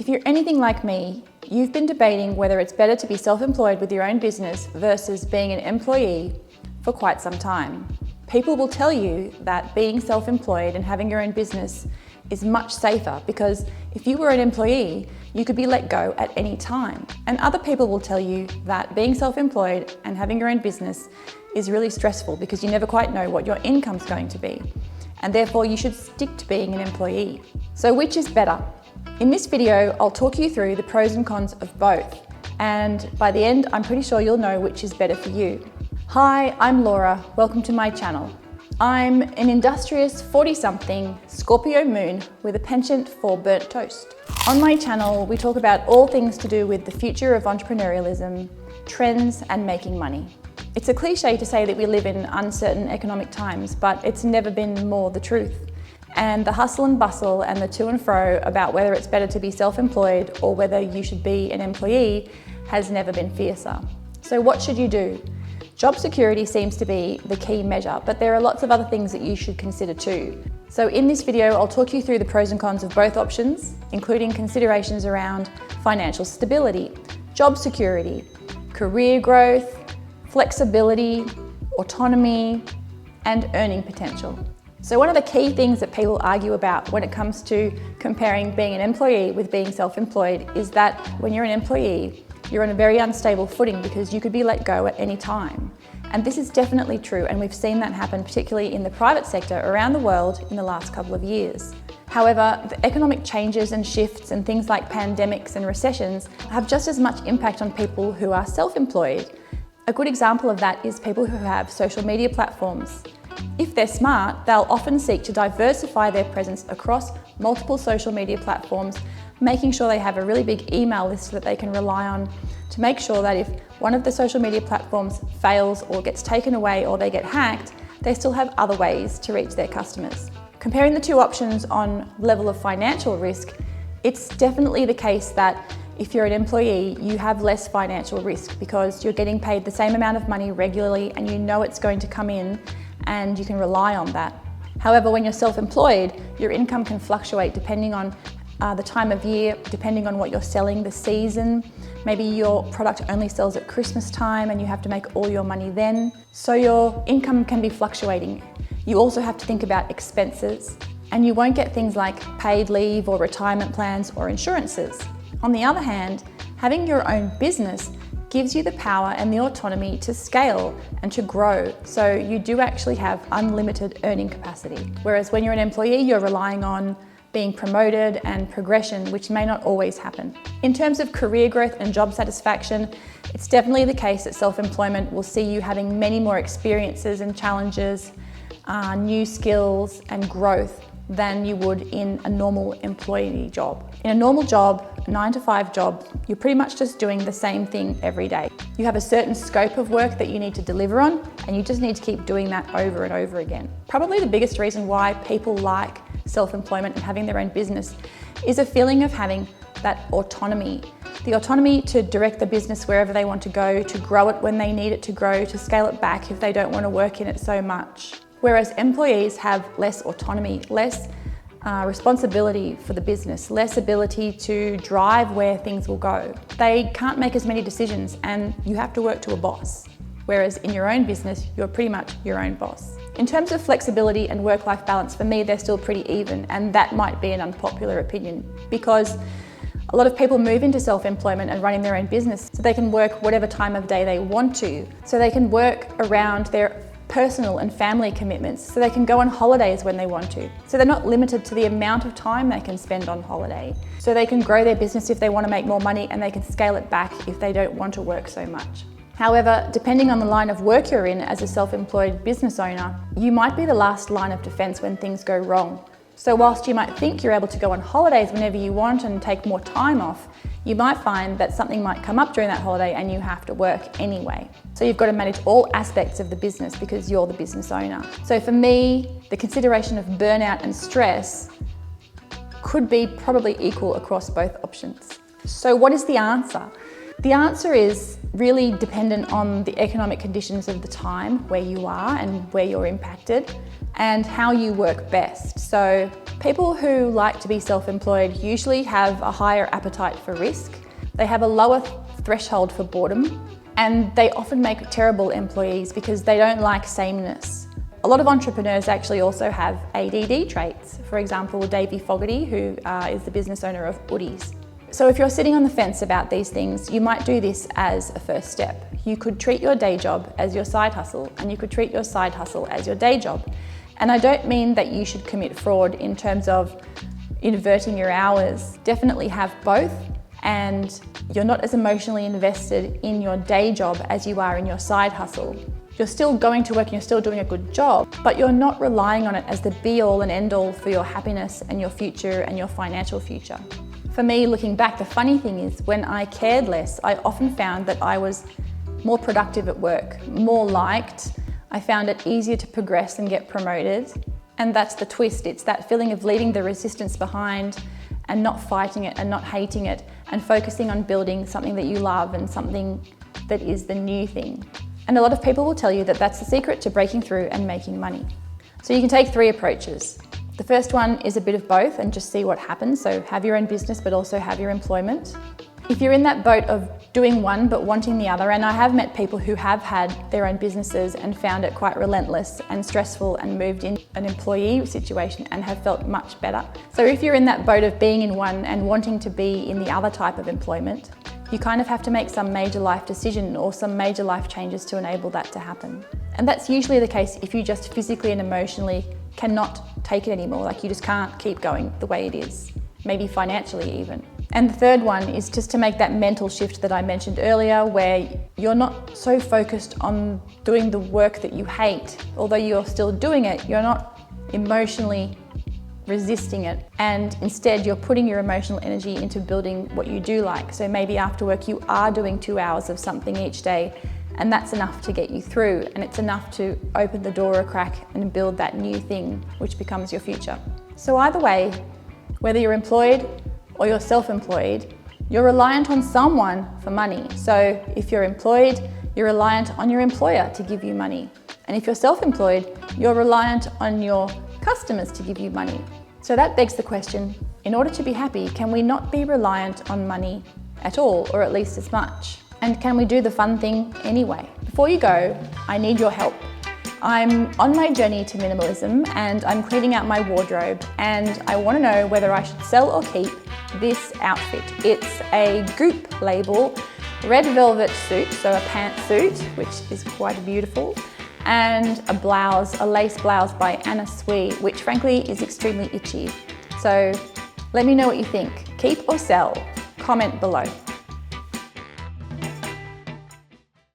If you're anything like me, you've been debating whether it's better to be self-employed with your own business versus being an employee for quite some time. People will tell you that being self-employed and having your own business is much safer because if you were an employee, you could be let go at any time. And other people will tell you that being self-employed and having your own business is really stressful because you never quite know what your income's going to be. And therefore you should stick to being an employee. So which is better? In this video, I'll talk you through the pros and cons of both. And by the end, I'm pretty sure you'll know which is better for you. Hi, I'm Laura. Welcome to my channel. I'm an industrious 40-something Scorpio moon with a penchant for burnt toast. On my channel, we talk about all things to do with the future of entrepreneurialism, trends, and making money. It's a cliche to say that we live in uncertain economic times, but it's never been more the truth. And the hustle and bustle and the to and fro about whether it's better to be self-employed or whether you should be an employee has never been fiercer. So what should you do? Job security seems to be the key measure, but there are lots of other things that you should consider too. So in this video, I'll talk you through the pros and cons of both options, including considerations around financial stability, job security, career growth, flexibility, autonomy, and earning potential. So one of the key things that people argue about when it comes to comparing being an employee with being self-employed is that when you're an employee, you're on a very unstable footing because you could be let go at any time. And this is definitely true, and we've seen that happen particularly in the private sector around the world in the last couple of years. However, the economic changes and shifts and things like pandemics and recessions have just as much impact on people who are self-employed. A good example of that is people who have social media platforms. If they're smart, they'll often seek to diversify their presence across multiple social media platforms, making sure they have a really big email list that they can rely on to make sure that if one of the social media platforms fails or gets taken away or they get hacked, they still have other ways to reach their customers. Comparing the two options on level of financial risk, it's definitely the case that if you're an employee, you have less financial risk because you're getting paid the same amount of money regularly and you know it's going to come in and you can rely on that. However, when you're self-employed, your income can fluctuate depending on the time of year, depending on what you're selling, the season. Maybe your product only sells at Christmas time and you have to make all your money then. So your income can be fluctuating. You also have to think about expenses, and you won't get things like paid leave or retirement plans or insurances. On the other hand, having your own business gives you the power and the autonomy to scale and to grow. So you do actually have unlimited earning capacity. Whereas when you're an employee, you're relying on being promoted and progression, which may not always happen. In terms of career growth and job satisfaction, it's definitely the case that self-employment will see you having many more experiences and challenges, new skills and growth than you would in a normal employee job. In a normal job, a 9-to-5 job, you're pretty much just doing the same thing every day. You have a certain scope of work that you need to deliver on, and you just need to keep doing that over and over again. Probably the biggest reason why people like self-employment and having their own business is a feeling of having that autonomy. The autonomy to direct the business wherever they want to go, to grow it when they need it to grow, to scale it back if they don't want to work in it so much. Whereas employees have less autonomy, less responsibility for the business, less ability to drive where things will go. They can't make as many decisions and you have to work to a boss. Whereas in your own business, you're pretty much your own boss. In terms of flexibility and work-life balance, for me, they're still pretty even, and that might be an unpopular opinion because a lot of people move into self-employment and running their own business so they can work whatever time of day they want to. So they can work around their personal and family commitments, so they can go on holidays when they want to. So they're not limited to the amount of time they can spend on holiday. So they can grow their business if they want to make more money, and they can scale it back if they don't want to work so much. However, depending on the line of work you're in as a self-employed business owner, you might be the last line of defense when things go wrong. So whilst you might think you're able to go on holidays whenever you want and take more time off, you might find that something might come up during that holiday and you have to work anyway. So you've got to manage all aspects of the business because you're the business owner. So for me, the consideration of burnout and stress could be probably equal across both options. So what is the answer? The answer is really dependent on the economic conditions of the time, where you are and where you're impacted, and how you work best. So people who like to be self-employed usually have a higher appetite for risk. They have a lower threshold for boredom, and they often make terrible employees because they don't like sameness. A lot of entrepreneurs actually also have ADD traits. For example, Davey Fogarty, who is the business owner of Woodies. So if you're sitting on the fence about these things, you might do this as a first step. You could treat your day job as your side hustle, and you could treat your side hustle as your day job. And I don't mean that you should commit fraud in terms of inverting your hours. Definitely have both, and you're not as emotionally invested in your day job as you are in your side hustle. You're still going to work and you're still doing a good job, but you're not relying on it as the be-all and end-all for your happiness and your future and your financial future. For me, looking back, the funny thing is when I cared less, I often found that I was more productive at work, more liked. I found it easier to progress and get promoted. And that's the twist. It's that feeling of leaving the resistance behind and not fighting it and not hating it and focusing on building something that you love and something that is the new thing. And a lot of people will tell you that that's the secret to breaking through and making money. So you can take 3 approaches. The first one is a bit of both and just see what happens. So have your own business, but also have your employment. If you're in that boat of doing one but wanting the other, and I have met people who have had their own businesses and found it quite relentless and stressful and moved in an employee situation and have felt much better. So if you're in that boat of being in one and wanting to be in the other type of employment, you kind of have to make some major life decision or some major life changes to enable that to happen. And that's usually the case if you just physically and emotionally cannot take it anymore, like you just can't keep going the way it is, maybe financially even. And the third one is just to make that mental shift that I mentioned earlier, where you're not so focused on doing the work that you hate. Although you're still doing it, you're not emotionally resisting it, and instead you're putting your emotional energy into building what you do like. So maybe after work you are doing 2 hours of something each day, and that's enough to get you through, and it's enough to open the door a crack and build that new thing which becomes your future. So either way, whether you're employed or you're self-employed, you're reliant on someone for money. So if you're employed, you're reliant on your employer to give you money. And if you're self-employed, you're reliant on your customers to give you money. So that begs the question, in order to be happy, can we not be reliant on money at all, or at least as much? And can we do the fun thing anyway? Before you go, I need your help. I'm on my journey to minimalism and I'm cleaning out my wardrobe, and I want to know whether I should sell or keep this outfit. It's a Goop label, red velvet suit, so a pantsuit, which is quite beautiful, and a blouse, a lace blouse by Anna Sui, which frankly is extremely itchy. So let me know what you think. Keep or sell? Comment below.